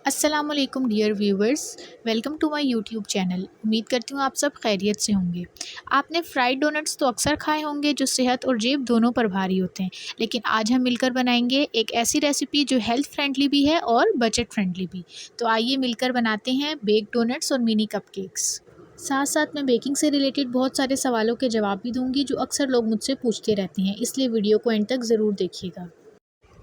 अस्सलामुअलैकुम dear viewers, welcome to my YouTube channel. उम्मीद करती हूँ आप सब खैरियत से होंगे। आपने फ्राइड डोनट्स तो अक्सर खाए होंगे जो सेहत और जेब दोनों पर भारी होते हैं, लेकिन आज हम मिलकर बनाएंगे एक ऐसी रेसिपी जो हेल्थ फ्रेंडली भी है और बजट फ्रेंडली भी। तो आइए मिलकर बनाते हैं बेक डोनट्स और मिनी कपकेक्स। साथ साथ मैं बेकिंग से रिलेटेड बहुत सारे सवालों के जवाब भी दूंगी जो अक्सर लोग मुझसे पूछते रहते हैं, इसलिए वीडियो को एंड तक ज़रूर देखिएगा।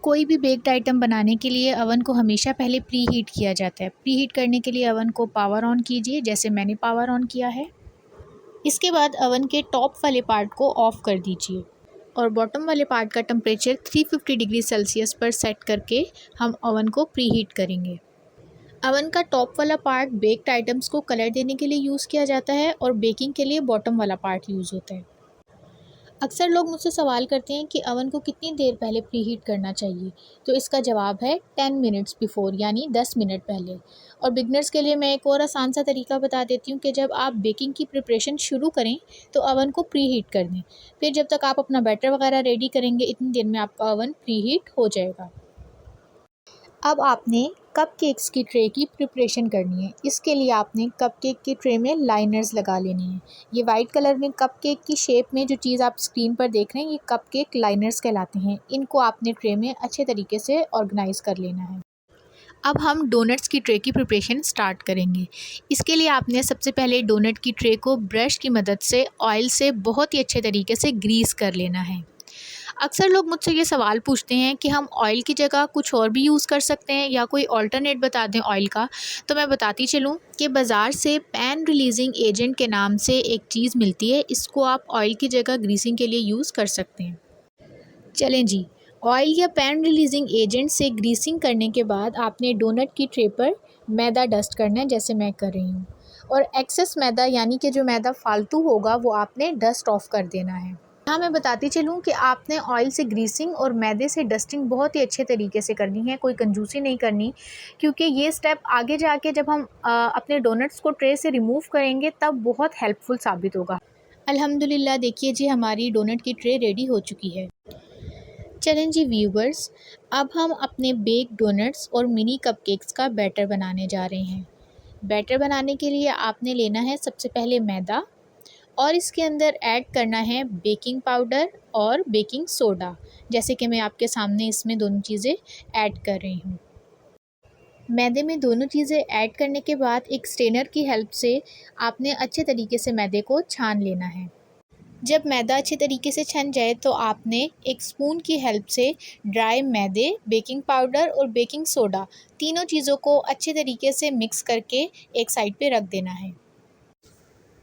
कोई भी बेक्ड आइटम बनाने के लिए अवन को हमेशा पहले प्री हीट किया जाता है। प्री हीट करने के लिए अवन को पावर ऑन कीजिए, जैसे मैंने पावर ऑन किया है। इसके बाद अवन के टॉप वाले पार्ट को ऑफ़ कर दीजिए और बॉटम वाले पार्ट का टेम्परेचर 350 डिग्री सेल्सियस पर सेट करके हम अवन को प्री हीट करेंगे। अवन का टॉप वाला पार्ट बेक्ड आइटम्स को कलर देने के लिए यूज़ किया जाता है और बेकिंग के लिए बॉटम वाला पार्ट यूज़ होता है। अक्सर लोग मुझसे सवाल करते हैं कि अवन को कितनी देर पहले प्री हीट करना चाहिए, तो इसका जवाब है 10 मिनट्स बिफ़ोर, यानी 10 मिनट पहले। और बिगनर्स के लिए मैं एक और आसान सा तरीका बता देती हूँ कि जब आप बेकिंग की प्रिपरेशन शुरू करें तो अवन को प्री हीट कर दें। फिर जब तक आप अपना बैटर वगैरह रेडी करेंगे, इतनी देर में आपका अवन प्री हीट हो जाएगा। अब आपने कपकेक्स की ट्रे की प्रिपरेशन करनी है। इसके लिए आपने कपकेक की ट्रे में लाइनर्स लगा लेनी है। ये वाइट कलर में कपकेक की शेप में जो चीज़ आप स्क्रीन पर देख रहे हैं, ये कपकेक लाइनर्स कहलाते हैं। इनको आपने ट्रे में अच्छे तरीके से ऑर्गेनाइज़ कर लेना है। अब हम डोनट्स की ट्रे की प्रिपरेशन स्टार्ट करेंगे। इसके लिए आपने सबसे पहले डोनट की ट्रे को ब्रश की मदद से ऑयल से बहुत ही अच्छे तरीके से ग्रीस कर लेना है। अक्सर लोग मुझसे ये सवाल पूछते हैं कि हम ऑयल की जगह कुछ और भी यूज़ कर सकते हैं या कोई अल्टरनेट बता दें ऑयल का। तो मैं बताती चलूँ कि बाज़ार से पैन रिलीजिंग एजेंट के नाम से एक चीज़ मिलती है। इसको आप ऑयल की जगह ग्रीसिंग के लिए यूज़ कर सकते हैं। चलें जी, ऑयल या पैन रिलीजिंग एजेंट से ग्रीसिंग करने के बाद आपने डोनट की ट्रे पर मैदा डस्ट करना है, जैसे मैं कर रही हूँ। और एक्सेस मैदा, यानी कि जो मैदा फालतू होगा, वो आपने डस्ट ऑफ कर देना है। हाँ, मैं बताती चलूँ कि आपने ऑयल से ग्रीसिंग और मैदे से डस्टिंग बहुत ही अच्छे तरीके से करनी है, कोई कंजूसी नहीं करनी, क्योंकि ये स्टेप आगे जाके जब हम अपने डोनट्स को ट्रे से रिमूव करेंगे तब बहुत हेल्पफुल साबित होगा। अल्हम्दुलिल्लाह, देखिए जी, हमारी डोनट की ट्रे रेडी हो चुकी है। चलें जी व्यूवर्स, अब हम अपने बेक डोनट्स और मिनी कपकेक्स का बैटर बनाने जा रहे हैं। बैटर बनाने के लिए आपने लेना है सबसे पहले मैदा और इसके अंदर ऐड करना है बेकिंग पाउडर और बेकिंग सोडा, जैसे कि मैं आपके सामने इसमें दोनों चीज़ें ऐड कर रही हूँ। मैदे में दोनों चीज़ें ऐड करने के बाद एक स्ट्रेनर की हेल्प से आपने अच्छे तरीके से मैदे को छान लेना है। जब मैदा अच्छे तरीके से छन जाए तो आपने एक स्पून की हेल्प से ड्राई मैदे, बेकिंग पाउडर और बेकिंग सोडा, तीनों चीज़ों को अच्छे तरीके से मिक्स करके एक साइड पे रख देना है।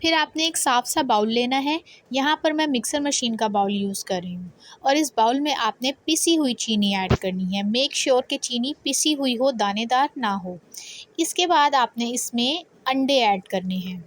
फिर आपने एक साफ़ सा बाउल लेना है। यहाँ पर मैं मिक्सर मशीन का बाउल यूज़ कर रही हूँ और इस बाउल में आपने पिसी हुई चीनी ऐड करनी है। मेक श्योर कि चीनी पिसी हुई हो, दानेदार ना हो। इसके बाद आपने इसमें अंडे ऐड करने हैं।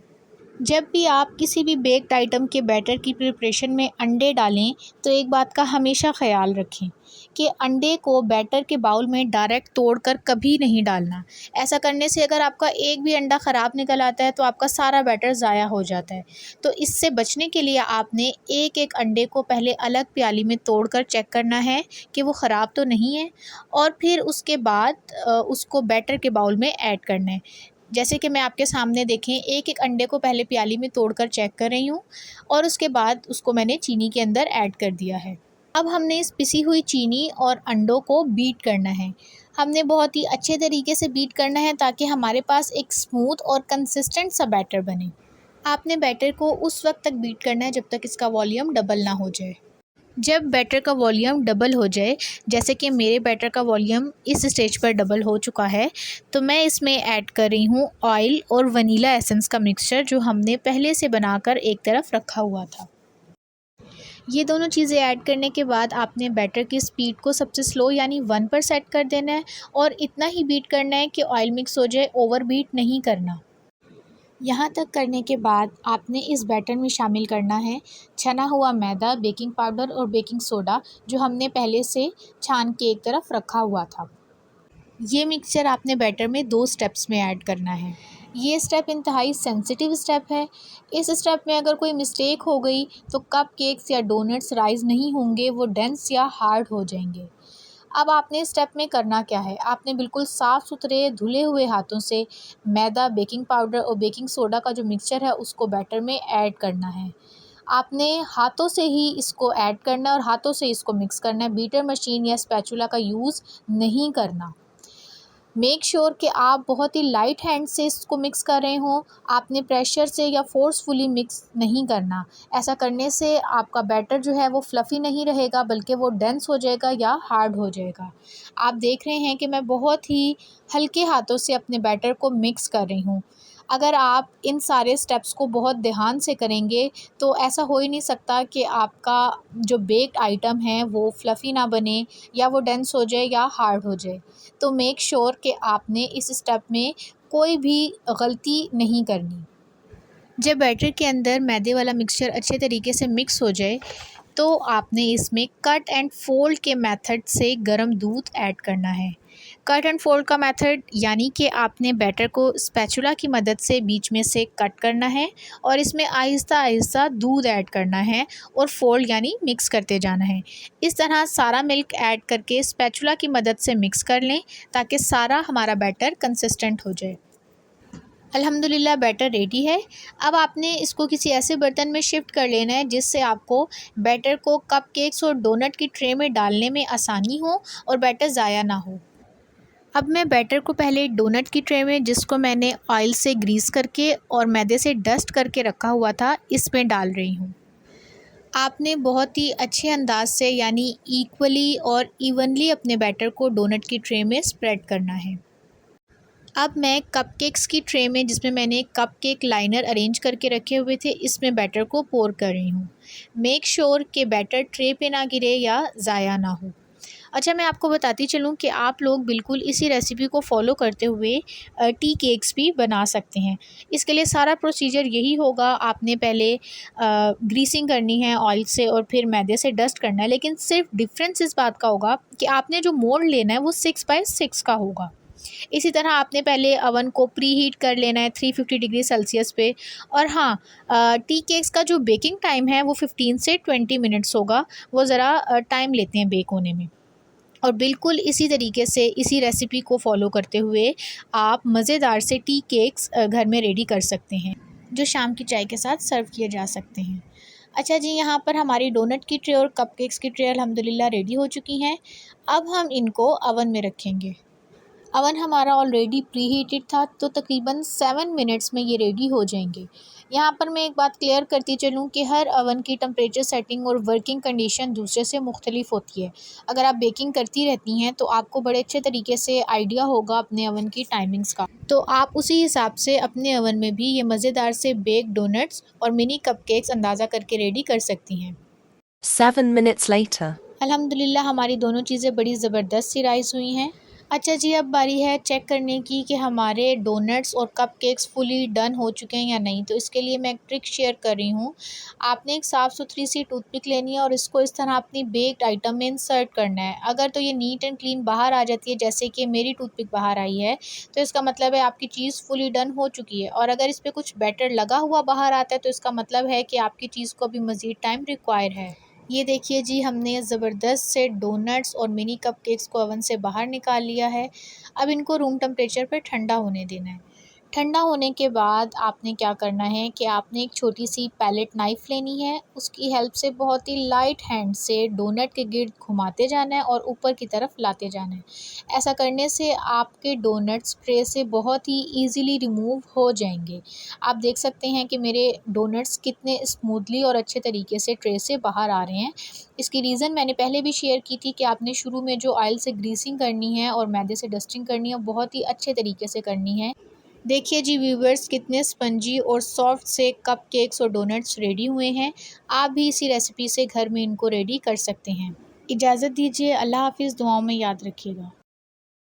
जब भी आप किसी भी बेक्ड आइटम के बैटर की प्रिपरेशन में अंडे डालें तो एक बात का हमेशा ख़याल रखें कि अंडे को बैटर के बाउल में डायरेक्ट तोड़कर कभी नहीं डालना। ऐसा करने से अगर आपका एक भी अंडा ख़राब निकल आता है तो आपका सारा बैटर ज़ाया हो जाता है। तो इससे बचने के लिए आपने एक एक अंडे को पहले अलग प्याली में तोड़कर चेक करना है कि वो ख़राब तो नहीं है, और फिर उसके बाद उसको बैटर के बाउल में ऐड करना है। जैसे कि मैं आपके सामने देखें, एक एक अंडे को पहले प्याली में तोड़कर चेक कर रही हूँ और उसके बाद उसको मैंने चीनी के अंदर ऐड कर दिया है। अब हमने इस पिसी हुई चीनी और अंडों को बीट करना है। हमने बहुत ही अच्छे तरीके से बीट करना है ताकि हमारे पास एक स्मूथ और कंसिस्टेंट सा बैटर बने। आपने बैटर को उस वक्त तक बीट करना है जब तक इसका वॉल्यूम डबल ना हो जाए। जब बैटर का वॉल्यूम डबल हो जाए, जैसे कि मेरे बैटर का वॉल्यूम इस स्टेज पर डबल हो चुका है, तो मैं इसमें ऐड कर रही हूँ ऑयल और वनीला एसेंस का मिक्सचर, जो हमने पहले से बनाकर एक तरफ रखा हुआ था। ये दोनों चीज़ें ऐड करने के बाद आपने बैटर की स्पीड को सबसे स्लो यानी 1 पर सेट कर देना है और इतना ही बीट करना है कि ऑयल मिक्स हो जाए, ओवर बीट नहीं करना। यहाँ तक करने के बाद आपने इस बैटर में शामिल करना है छना हुआ मैदा, बेकिंग पाउडर और बेकिंग सोडा, जो हमने पहले से छान के एक तरफ रखा हुआ था। ये मिक्सचर आपने बैटर में 2 स्टेप्स में ऐड करना है। ये स्टेप इंतहाई सेंसिटिव स्टेप है। इस स्टेप में अगर कोई मिस्टेक हो गई तो कप केक्स या डोनट्स राइज़ नहीं होंगे, वो डेंस या हार्ड हो जाएंगे। अब आपने इस स्टेप में करना क्या है, आपने बिल्कुल साफ़ सुथरे धुले हुए हाथों से मैदा, बेकिंग पाउडर और बेकिंग सोडा का जो मिक्सचर है उसको बैटर में ऐड करना है। आपने हाथों से ही इसको ऐड करना है और हाथों से इसको मिक्स करना है, बीटर मशीन या स्पैचुला का यूज़ नहीं करना। मेक श्योर कि आप बहुत ही लाइट हैंड से इसको मिक्स कर रहे हों, आपने प्रेशर से या फ़ोर्सफुली मिक्स नहीं करना। ऐसा करने से आपका बैटर जो है वो फ्लफ़ी नहीं रहेगा, बल्कि वो डेंस हो जाएगा या हार्ड हो जाएगा। आप देख रहे हैं कि मैं बहुत ही हल्के हाथों से अपने बैटर को मिक्स कर रही हूँ। अगर आप इन सारे स्टेप्स को बहुत ध्यान से करेंगे तो ऐसा हो ही नहीं सकता कि आपका जो बेक्ड आइटम है वो फ्लफ़ी ना बने, या वो डेंस हो जाए या हार्ड हो जाए। तो मेक श्योर कि आपने इस स्टेप में कोई भी गलती नहीं करनी। जब बैटर के अंदर मैदे वाला मिक्सचर अच्छे तरीके से मिक्स हो जाए तो आपने इसमें कट एंड फ़ोल्ड के मेथड से गर्म दूध ऐड करना है। कट एंड फ़ोल्ड का मेथड यानी कि आपने बैटर को स्पैचुला की मदद से बीच में से कट करना है और इसमें आहिस्ता आहिस्ता दूध ऐड करना है और फ़ोल्ड यानी मिक्स करते जाना है। इस तरह सारा मिल्क ऐड करके स्पैचुला की मदद से मिक्स कर लें ताकि सारा हमारा बैटर कंसिस्टेंट हो जाए। अल्हम्दुलिल्लाह बैटर रेडी है। अब आपने इसको किसी ऐसे बर्तन में शिफ्ट कर लेना है जिससे आपको बैटर को कपकेक्स और डोनट की ट्रे में डालने में आसानी हो और बैटर ज़ाया ना हो। अब मैं बैटर को पहले डोनट की ट्रे में, जिसको मैंने ऑयल से ग्रीस करके और मैदे से डस्ट करके रखा हुआ था, इसमें डाल रही हूँ। आपने बहुत ही अच्छे अंदाज से यानी इक्वली और इवनली अपने बैटर को डोनट की ट्रे में स्प्रेड करना है। अब मैं कपकेक्स की ट्रे में, जिसमें मैंने कपकेक लाइनर अरेंज करके रखे हुए थे, इसमें बैटर को पोर कर रही हूँ। मेक श्योर कि बैटर ट्रे पे ना गिरे या ज़ाया ना हो। अच्छा, मैं आपको बताती चलूँ कि आप लोग बिल्कुल इसी रेसिपी को फॉलो करते हुए टी केक्स भी बना सकते हैं। इसके लिए सारा प्रोसीजर यही होगा, आपने पहले ग्रीसिंग करनी है ऑयल से और फिर मैदे से डस्ट करना है, लेकिन सिर्फ डिफरेंस इस बात का होगा कि आपने जो मोल्ड लेना है वो 6x6 का होगा। इसी तरह आपने पहले अवन को प्री हीट कर लेना है 350 डिग्री सेल्सियस पे। और हाँ, टी केक्स का जो बेकिंग टाइम है वो 15 से 20 मिनट्स होगा, वो ज़रा टाइम लेते हैं बेक होने में। और बिल्कुल इसी तरीके से, इसी रेसिपी को फॉलो करते हुए आप मज़ेदार से टी केक्स घर में रेडी कर सकते हैं, जो शाम की चाय के साथ सर्व किए जा सकते हैं। अच्छा जी, यहाँ पर हमारी डोनट की ट्रे और कपकेक्स की ट्रे अल्हम्दुलिल्लाह रेडी हो चुकी हैं। अब हम इनको अवन में रखेंगे। अवन हमारा ऑलरेडी प्री हीटेड था, तो तकरीबन 7 मिनट्स में ये रेडी हो जाएंगे। यहाँ पर मैं एक बात क्लियर करती चलूँ कि हर अवन की टेम्परेचर सेटिंग और वर्किंग कंडीशन दूसरे से मुख्तलिफ होती है। अगर आप बेकिंग करती रहती हैं तो आपको बड़े अच्छे तरीके से आइडिया होगा अपने अवन की टाइमिंग्स का, तो आप उसी हिसाब से अपने अवन में भी ये मज़ेदार से बेक डोनट्स और मिनी कपकेक्स अंदाज़ा करके रेडी कर सकती हैं। 7 minutes later. अल्हम्दुलिल्लाह हमारी दोनों चीज़ें बड़ी ज़बरदस्त सी राइस हुई हैं। अच्छा जी, अब बारी है चेक करने की कि हमारे डोनट्स और कपकेक्स फुली डन हो चुके हैं या नहीं। तो इसके लिए मैं एक ट्रिक शेयर कर रही हूँ। आपने एक साफ़ सुथरी सी टूथपिक लेनी है और इसको इस तरह अपनी बेक्ड आइटम में इंसर्ट करना है। अगर तो ये नीट एंड क्लीन बाहर आ जाती है, जैसे कि मेरी टूथपिक बाहर आई है, तो इसका मतलब है आपकी चीज़ फुली डन हो चुकी है। और अगर इस पर कुछ बैटर लगा हुआ बाहर आता है तो इसका मतलब है कि आपकी चीज़ को अभी मज़ीद टाइम रिक्वायर है। ये देखिए जी, हमने ज़बरदस्त से डोनट्स और मिनी कपकेक्स को ओवन से बाहर निकाल लिया है। अब इनको रूम टेम्परेचर पे ठंडा होने देना है। ठंडा होने के बाद आपने क्या करना है कि आपने एक छोटी सी पैलेट नाइफ़ लेनी है, उसकी हेल्प से बहुत ही लाइट हैंड से डोनट के गिर्द घुमाते जाना है और ऊपर की तरफ लाते जाना है। ऐसा करने से आपके डोनट्स ट्रे से बहुत ही ईज़िली रिमूव हो जाएंगे। आप देख सकते हैं कि मेरे डोनट्स कितने स्मूथली और अच्छे तरीके से ट्रे से बाहर आ रहे हैं। इसकी रीज़न मैंने पहले भी शेयर की थी कि आपने शुरू में जो ऑयल से ग्रीसिंग करनी है और मैदे से डस्टिंग करनी है, बहुत ही अच्छे तरीके से करनी है। देखिए जी व्यूवर्स, कितने स्पंजी और सॉफ्ट से कपकेक्स और डोनट्स रेडी हुए हैं। आप भी इसी रेसिपी से घर में इनको रेडी कर सकते हैं। इजाज़त दीजिए, अल्लाह हाफ़िज़, दुआओं में याद रखिएगा।